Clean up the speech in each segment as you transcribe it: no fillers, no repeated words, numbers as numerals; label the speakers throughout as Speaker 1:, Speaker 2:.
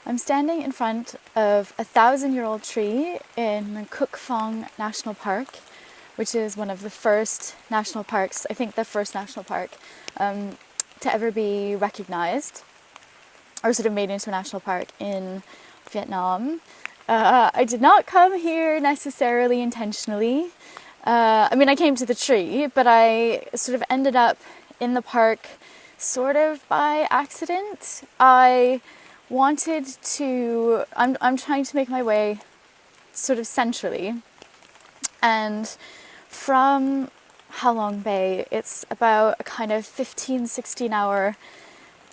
Speaker 1: I'm standing in front of a 1,000-year-old tree in Cuc Phong National Park, which is one of the first national parks, I think the first national park to ever be recognized or sort of made into a national park in Vietnam. I did not come here necessarily intentionally. I came to the tree, but I sort of ended up in the park sort of by accident. I'm trying to make my way sort of centrally, and from Halong Bay, it's about a kind of 16 hour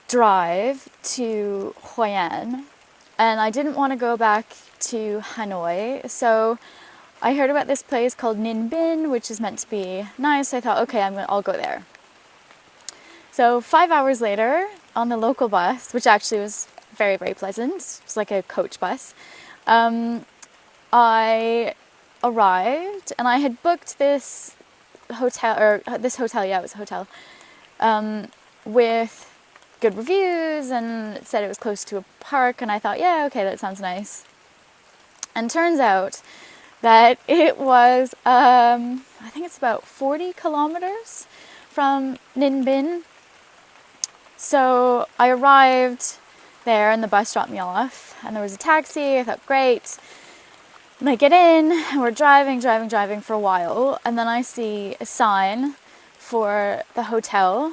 Speaker 1: drive to Hoi An, and I didn't want to go back to Hanoi, so I heard about this place called Ninh Binh, which is meant to be nice. I thought, okay, I'll go there. So 5 hours later, on the local bus, which actually was very, very pleasant, it was like a coach bus, I arrived, and I had booked this hotel, it was a hotel, with good reviews, and it said it was close to a park, and I thought, yeah, okay, that sounds nice. And turns out that it was, I think it's about 40 kilometers from Ninh Binh. So I arrived there, and the bus dropped me off, and there was a taxi. I thought, great. And I get in, and we're driving for a while, and then I see a sign for the hotel,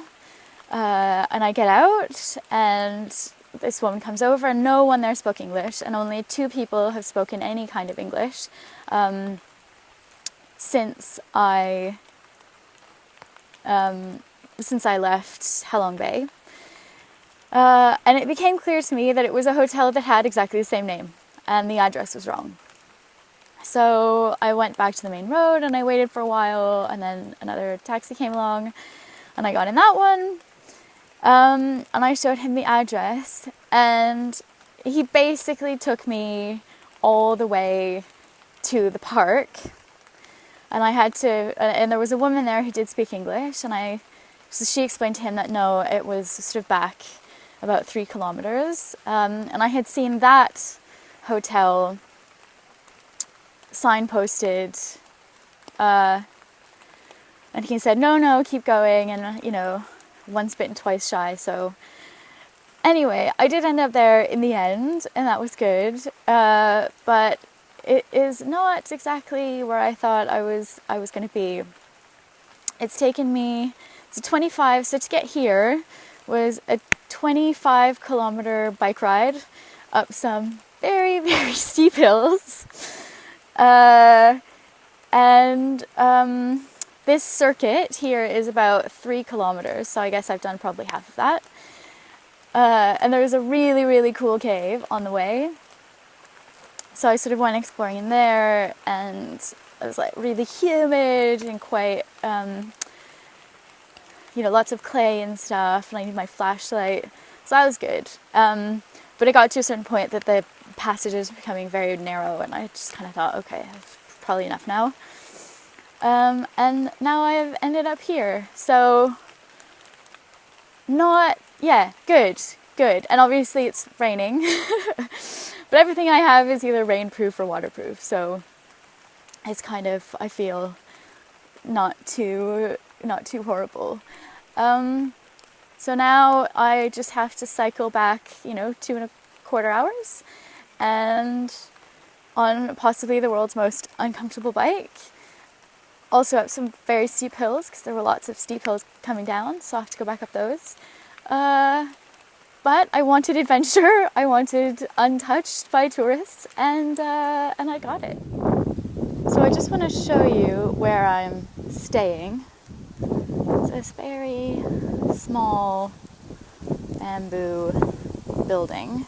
Speaker 1: and I get out, and this woman comes over, and no one there spoke English, and only 2 people have spoken any kind of English since I left Halong Bay. And it became clear to me that it was a hotel that had exactly the same name, and the address was wrong. So I went back to the main road, and I waited for a while, and then another taxi came along, and I got in that one, and I showed him the address, and he basically took me all the way to the park, and and there was a woman there who did speak English, and so she explained to him that no, it was sort of back about 3 kilometers, and I had seen that hotel signposted, and he said, no, keep going, and once bitten, twice shy. So anyway, I did end up there in the end, and that was good, but it is not exactly where I thought I was going to be. It's taken me, so to get here was a 25 kilometer bike ride up some very, very steep hills. This circuit here is about 3 kilometers, so I guess I've done probably half of that. And there was a really, really cool cave on the way. So I sort of went exploring in there, and it was like really humid and quite, lots of clay and stuff, and I needed my flashlight. So that was good. But it got to a certain point that the passages were becoming very narrow, and I just kind of thought, okay, I've probably enough now. And now I've ended up here. So good. And obviously it's raining, but everything I have is either rainproof or waterproof. So it's kind of, I feel, not too horrible. So now I just have to cycle back, 2.25 hours, and on possibly the world's most uncomfortable bike. Also up some very steep hills, because there were lots of steep hills coming down, so I have to go back up those. But I wanted adventure, I wanted untouched by tourists, and I got it. So I just want to show you where I'm staying. It's this very small bamboo building.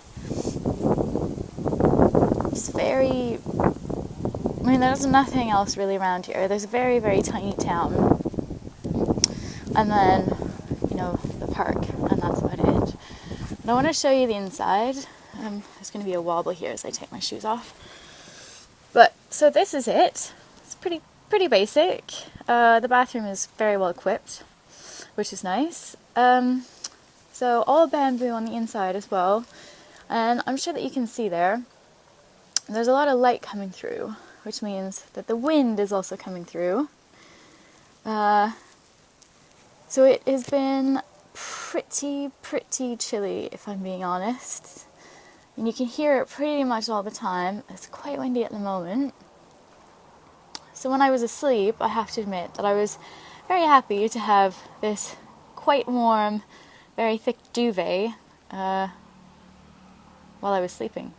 Speaker 1: It's very, there's nothing else really around here. There's a very, very tiny town, and then, the park, and that's about it. But I want to show you the inside. There's going to be a wobble here as I take my shoes off. But, so this is it. It's pretty basic. The bathroom is very well equipped, which is nice. So all bamboo on the inside as well. And I'm sure that you can see there's a lot of light coming through, which means that the wind is also coming through. So it has been pretty chilly, if I'm being honest. And you can hear it pretty much all the time. It's quite windy at the moment. So when I was asleep, I have to admit that I was very happy to have this quite warm, very thick duvet while I was sleeping.